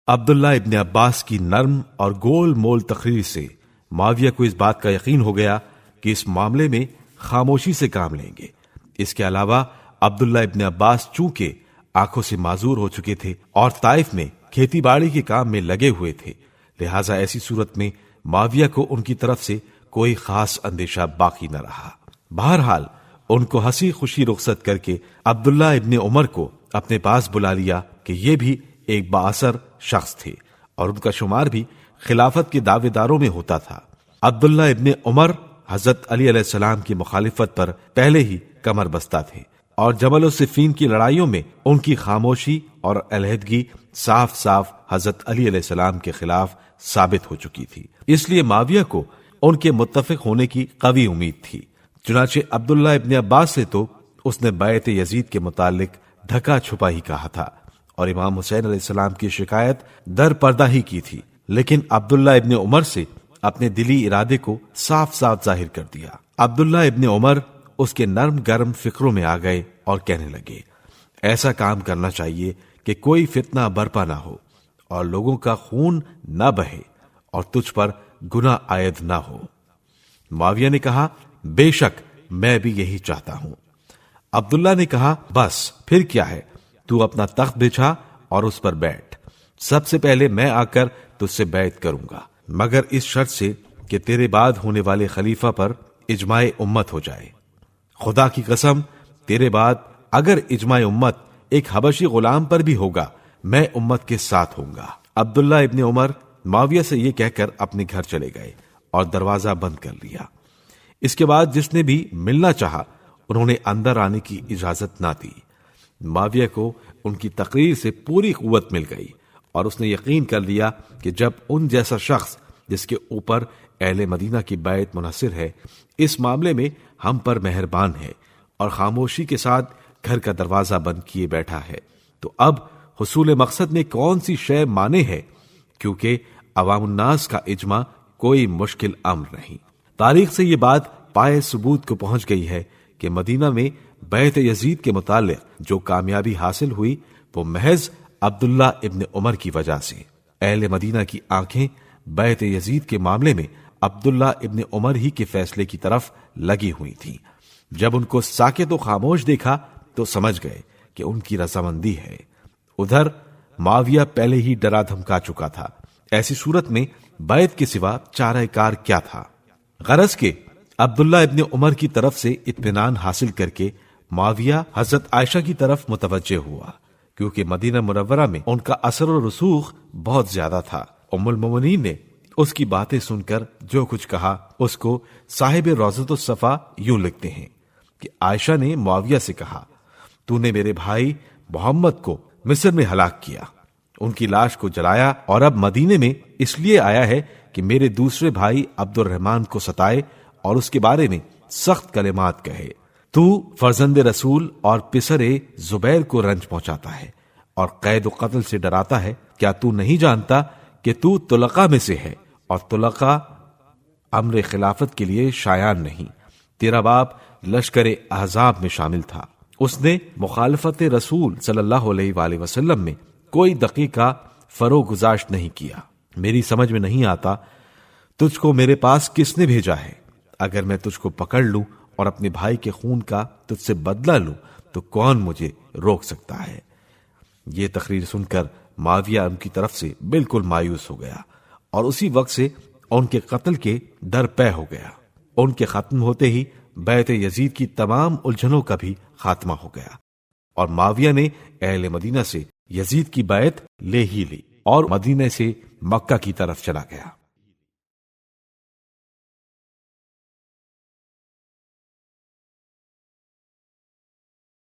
عبداللہ ابن عباس کی نرم اور گول مول تقریر سے معاویہ کو اس بات کا یقین ہو گیا کہ اس معاملے میں خاموشی سے کام لیں گے۔ اس کے علاوہ عبداللہ ابن عباس چونکہ آنکھوں سے معذور ہو چکے تھے اور طائف میں کھیتی باڑی کے کام میں لگے ہوئے تھے، لہٰذا ایسی صورت میں معاویہ کو ان کی طرف سے کوئی خاص اندیشہ باقی نہ رہا۔ بہرحال ان کو ہنسی خوشی رخصت کر کے عبداللہ ابن عمر کو اپنے پاس بلا لیا کہ یہ بھی ایک بااثر شخص تھے اور ان کا شمار بھی خلافت کے دعوے داروں میں ہوتا تھا۔ عبداللہ ابن عمر حضرت علی علیہ السلام کی مخالفت پر پہلے ہی کمر بستہ تھے اور جمل و صفین کی لڑائیوں میں ان کی خاموشی اور علیحدگی صاف صاف حضرت علی علیہ السلام کے خلاف ثابت ہو چکی تھی، اس لیے معاویہ کو ان کے متفق ہونے کی قوی امید تھی۔ چنانچہ عبداللہ ابن عباس سے تو اس نے بیعت یزید کے متعلق ڈھکا چھپا ہی کہا تھا اور امام حسین علیہ السلام کی شکایت در پردہ ہی کی تھی، لیکن عبداللہ ابن عمر سے اپنے دلی ارادے کو صاف صاف ظاہر کر دیا۔ عبداللہ ابن عمر اس کے نرم گرم فکروں میں آ گئے اور کہنے لگے، ایسا کام کرنا چاہیے کہ کوئی فتنہ برپا نہ ہو اور لوگوں کا خون نہ بہے اور تجھ پر گناہ عائد نہ ہو۔ معاویہ نے کہا، بے شک میں بھی یہی چاہتا ہوں۔ عبداللہ نے کہا، بس پھر کیا ہے، تو اپنا تخت بچھا اور اس پر بیٹھ، سب سے پہلے میں آ کر تجھ سے بیعت کروں گا، مگر اس شرط سے کہ تیرے بعد ہونے والے خلیفہ پر اجماع امت ہو جائے۔ خدا کی قسم، تیرے بعد اگر اجماع امت ایک حبشی غلام پر بھی ہوگا، میں امت کے ساتھ ہوں گا۔ عبداللہ ابن عمر معاویہ سے یہ کہہ کر اپنے گھر چلے گئے اور دروازہ بند کر لیا۔ اس کے بعد جس نے بھی ملنا چاہا انہوں نے اندر آنے کی اجازت نہ دی۔ معاویہ کو ان کی تقریر سے پوری قوت مل گئی اور اس نے یقین کر لیا کہ جب ان جیسا شخص جس کے اوپر اہل مدینہ کی بیعت منحصر ہے اس معاملے میں ہم پر مہربان ہے اور خاموشی کے ساتھ گھر کا دروازہ بند کیے بیٹھا ہے، تو اب حصول مقصد میں کون سی شے مانے ہے، کیونکہ عوام الناس کا اجماع کوئی مشکل امر نہیں۔ تاریخ سے یہ بات پائے ثبوت کو پہنچ گئی ہے کہ مدینہ میں بیعت یزید کے متعلق جو کامیابی حاصل ہوئی وہ محض عبداللہ ابن عمر کی وجہ سے۔ اہل مدینہ کی آنکھیں بیعت یزید کے معاملے میں عبداللہ ابن عمر ہی کے فیصلے کی طرف لگی ہوئی تھیں۔ جب ان کو ساکت و خاموش دیکھا تو سمجھ گئے کہ ان کی رضامندی ہے۔ ادھر معاویہ پہلے ہی ڈرا دھمکا چکا تھا، ایسی صورت میں بیعت کے سوا چارہ کار کیا تھا؟ غرض کہ عبداللہ ابن عمر کی طرف سے اطمینان حاصل کر کے معاویہ حضرت عائشہ کی طرف متوجہ ہوا، کیونکہ مدینہ منورہ میں ان کا اثر و رسوخ بہت زیادہ تھا۔ ام المومنین نے اس کی باتیں سن کر جو کچھ کہا اس کو صاحب روضۃ الصفا یوں لکھتے ہیں کہ عائشہ نے معاویہ سے کہا، تو نے میرے بھائی محمد کو مصر میں ہلاک کیا، ان کی لاش کو جلایا اور اب مدینے میں اس لیے آیا ہے کہ میرے دوسرے بھائی عبد الرحمن کو ستائے اور اس کے بارے میں سخت کلمات کہے۔ تو فرزند رسول اور پسر زبیر کو رنج پہنچاتا ہے اور قید و قتل سے ڈراتا ہے، کیا تو نہیں جانتا کہ تو طلقاء میں سے ہے اور طلقاء امر خلافت کے لیے شایان نہیں؟ تیرا باپ لشکر احزاب میں شامل تھا، اس نے مخالفت رسول صلی اللہ علیہ وآلہ وسلم میں کوئی دقیقہ فروغ گزاشت نہیں کیا۔ میری سمجھ میں نہیں آتا تجھ کو میرے پاس کس نے بھیجا ہے؟ اگر میں تجھ کو پکڑ لوں اور اپنے بھائی کے خون کا تجھ سے بدلہ لوں تو کون مجھے روک سکتا ہے؟ یہ تقریر سن کر معاویہ ان کی طرف سے بالکل مایوس ہو گیا اور اسی وقت سے ان کے قتل کے در پے ہو گیا۔ ان کے ختم ہوتے ہی بیعت یزید کی تمام الجھنوں کا بھی خاتمہ ہو گیا اور معاویہ نے اہل مدینہ سے یزید کی بیعت لے ہی لی اور مدینہ سے مکہ کی طرف چلا گیا۔